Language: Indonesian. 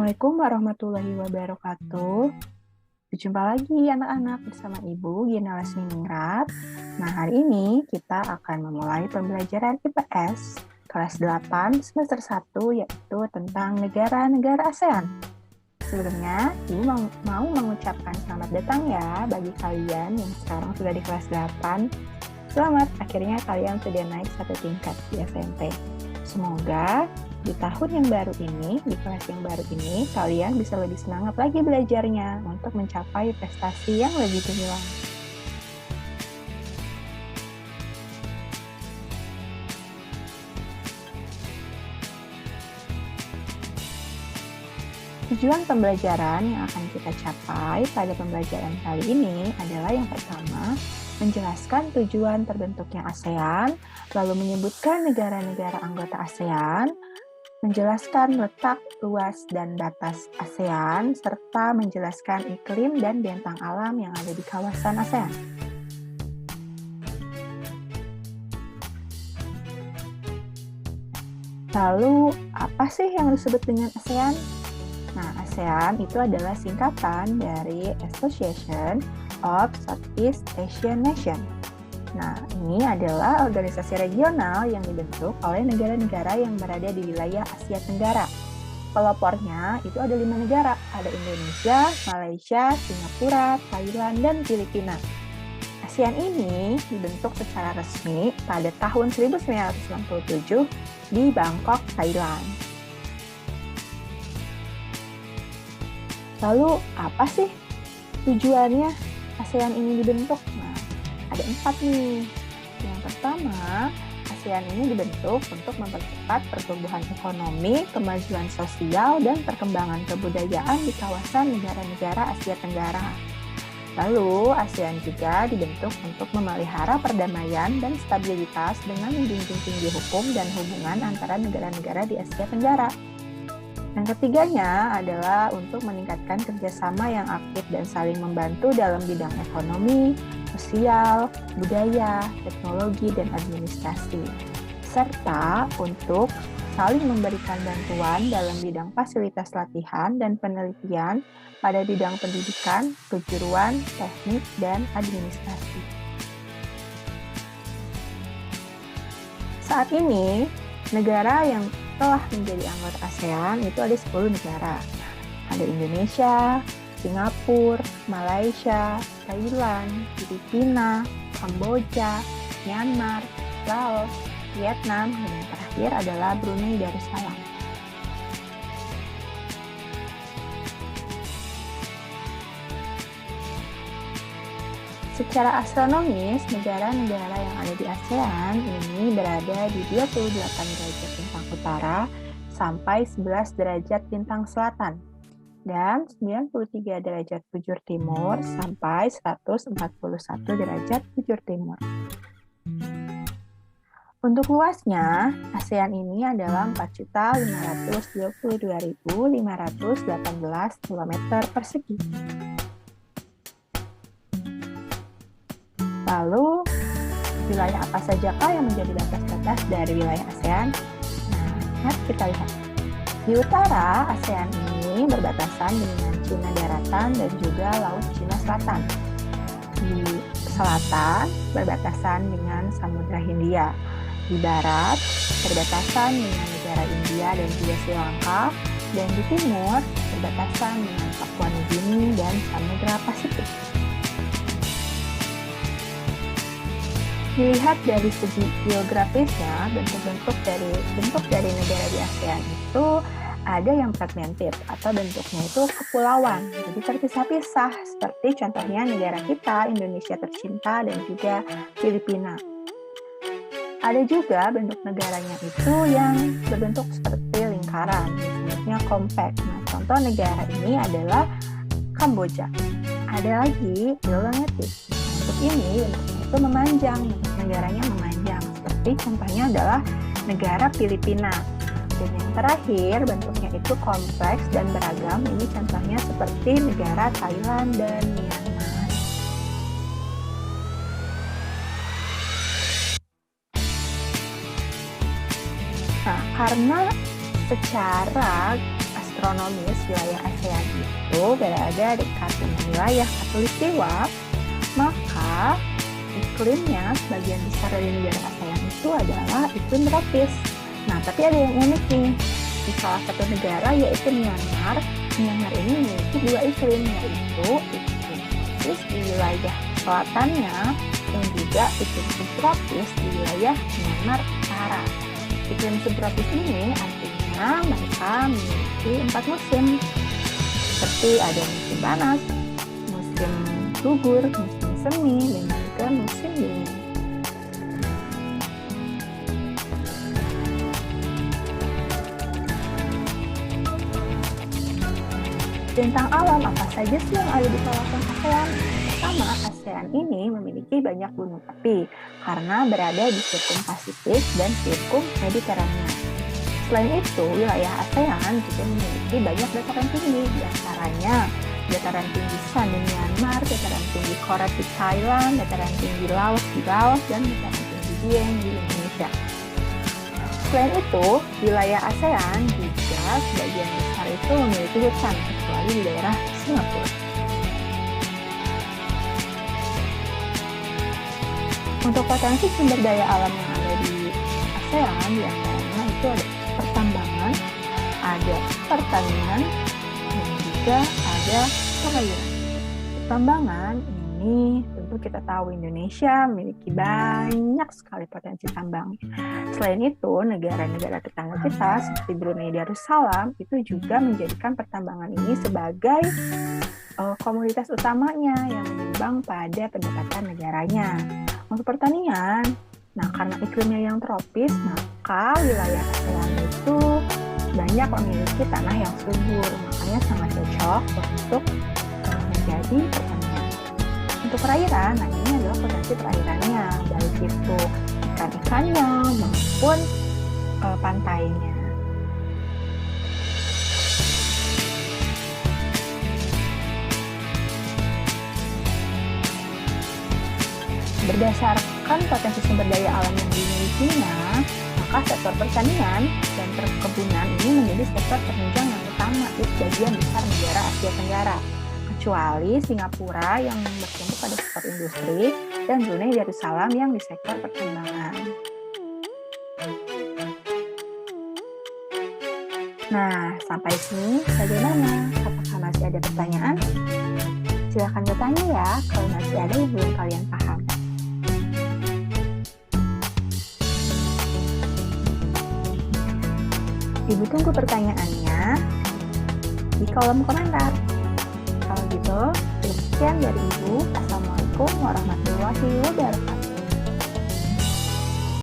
Assalamualaikum warahmatullahi wabarakatuh. Berjumpa lagi anak-anak bersama Ibu Gina Lasminingrat. Nah, hari ini kita akan memulai pembelajaran IPS kelas 8 semester 1 yaitu tentang negara-negara ASEAN. Sebelumnya, Ibu mau mengucapkan selamat datang ya bagi kalian yang sekarang sudah di kelas 8. Selamat, akhirnya kalian sudah naik satu tingkat di SMP. Semoga di tahun yang baru ini, di kelas yang baru ini, kalian bisa lebih semangat lagi belajarnya untuk mencapai prestasi yang lebih gemilang. Tujuan pembelajaran yang akan kita capai pada pembelajaran kali ini adalah yang pertama, menjelaskan tujuan terbentuknya ASEAN, lalu menyebutkan negara-negara anggota ASEAN, menjelaskan letak, luas, dan batas ASEAN, serta menjelaskan iklim dan bentang alam yang ada di kawasan ASEAN. Lalu, apa sih yang disebut dengan ASEAN? Nah, ASEAN itu adalah singkatan dari Association of Southeast Asian Nations. Nah, ini adalah organisasi regional yang dibentuk oleh negara-negara yang berada di wilayah Asia Tenggara. Pelopornya itu ada 5 negara, ada Indonesia, Malaysia, Singapura, Thailand, dan Filipina. ASEAN ini dibentuk secara resmi pada tahun 1997 di Bangkok, Thailand. Lalu, apa sih tujuannya ASEAN ini dibentuk? Nah, ada 4 nih. Yang pertama, ASEAN ini dibentuk untuk mempercepat pertumbuhan ekonomi, kemajuan sosial, dan perkembangan kebudayaan di kawasan negara-negara Asia Tenggara. Lalu, ASEAN juga dibentuk untuk memelihara perdamaian dan stabilitas dengan menjunjung tinggi hukum dan hubungan antara negara-negara di Asia Tenggara. Yang ketiganya adalah untuk meningkatkan kerjasama yang aktif dan saling membantu dalam bidang ekonomi, sosial, budaya, teknologi, dan administrasi, serta untuk saling memberikan bantuan dalam bidang fasilitas latihan dan penelitian pada bidang pendidikan, kejuruan, teknik, dan administrasi. Saat ini, negara yang telah menjadi anggota ASEAN itu ada 10 negara. Ada Indonesia, Singapura, Malaysia, Thailand, Filipina, Kamboja, Myanmar, Laos, Vietnam, dan yang terakhir adalah Brunei Darussalam. Secara astronomis, negara-negara yang ada di ASEAN ini berada di 28 derajat lintang utara sampai 11 derajat lintang selatan dan 93 derajat bujur timur sampai 141 derajat bujur timur. Untuk luasnya, ASEAN ini adalah 4.522.518 km persegi. Lalu, wilayah apa sajakah yang menjadi batas-batas dari wilayah ASEAN? Nah, kita lihat. Di utara, ASEAN ini berbatasan dengan Cina Daratan dan juga Laut Cina Selatan. Di selatan, berbatasan dengan Samudra Hindia. Di barat, berbatasan dengan negara India dan juga Sri Lanka. Dan di timur, berbatasan dengan Papua Nugini dan Samudra Pasifik. Dilihat dari segi geografisnya, bentuk dari negara di ASEAN itu ada yang fragmented atau bentuknya itu kepulauan, jadi terpisah-pisah seperti contohnya negara kita, Indonesia tercinta, dan juga Filipina. Ada juga bentuk negaranya itu yang berbentuk seperti lingkaran, bentuknya compact. Nah, contoh negara ini adalah Kamboja. Ada lagi elongated. Untuk ini bentuknya itu memanjang, negaranya memanjang. Seperti contohnya adalah negara Filipina. Dan yang terakhir bentuknya itu kompleks dan beragam. Ini contohnya seperti negara Thailand dan Myanmar. Nah, karena secara astronomis wilayah ASEAN itu berada dekat dengan wilayah khatulistiwa, maka iklimnya sebagian besar dari negara ASEAN itu adalah iklim tropis. Nah, tapi ada yang unik nih. Di salah satu negara yaitu Myanmar. Myanmar ini memiliki dua iklim, yaitu iklim tropis di wilayah selatannya dan juga iklim subtropis di wilayah Myanmar Utara. Iklim subtropis ini artinya mereka memiliki 4 musim, seperti ada musim panas, musim gugur, musim semi, dan juga musim dingin. Bintang alam apa saja sih yang ada di kawasan ASEAN? Pertama, ASEAN ini memiliki banyak gunung api karena berada di sirkum Pasifik dan sirkum Mediterania. Selain itu, wilayah ASEAN juga memiliki banyak dataran tinggi, di antaranya dataran tinggi Shan di Myanmar, dataran tinggi Korat di Thailand, dataran tinggi Laos di Laos, dan dataran tinggi Dieng di Indonesia. Selain itu, wilayah ASEAN juga sebagian besar itu memiliki hutan, kecuali di daerah Singapura. Untuk potensi sumber daya alam yang ada di ASEAN, diantaranya itu ada pertambangan, ada pertanian, dan juga ada perairan. Pertambangan ini tentu kita tahu Indonesia memiliki banyak sekali potensi tambang. Selain itu, negara-negara tetangga kita seperti Brunei Darussalam itu juga menjadikan pertambangan ini sebagai komoditas utamanya yang menyumbang pada pendapatan negaranya. Untuk pertanian, nah karena iklimnya yang tropis, maka wilayah ASEAN itu banyak memiliki tanah yang subur, makanya sangat cocok untuk menjadi pertanian. Untuk perairan, nah ini adalah potensi perairannya, baik itu ikan-ikannya maupun pantainya. Berdasarkan potensi sumber daya alam yang dimilikinya, maka sektor pertanian dan perkebunan ini menjadi sektor penunjang yang utama di sebagian besar negara Asia Tenggara, kecuali Singapura yang bertumbuh pada sektor industri dan Brunei Darussalam yang di sektor pertambangan. Nah, sampai sini bagaimana? Apakah masih ada pertanyaan? Silakan bertanya ya kalau masih ada yang belum kalian paham. Ibu tunggu pertanyaannya di kolom komentar. Kalau gitu, sekian dari Ibu. Assalamualaikum warahmatullahi wabarakatuh.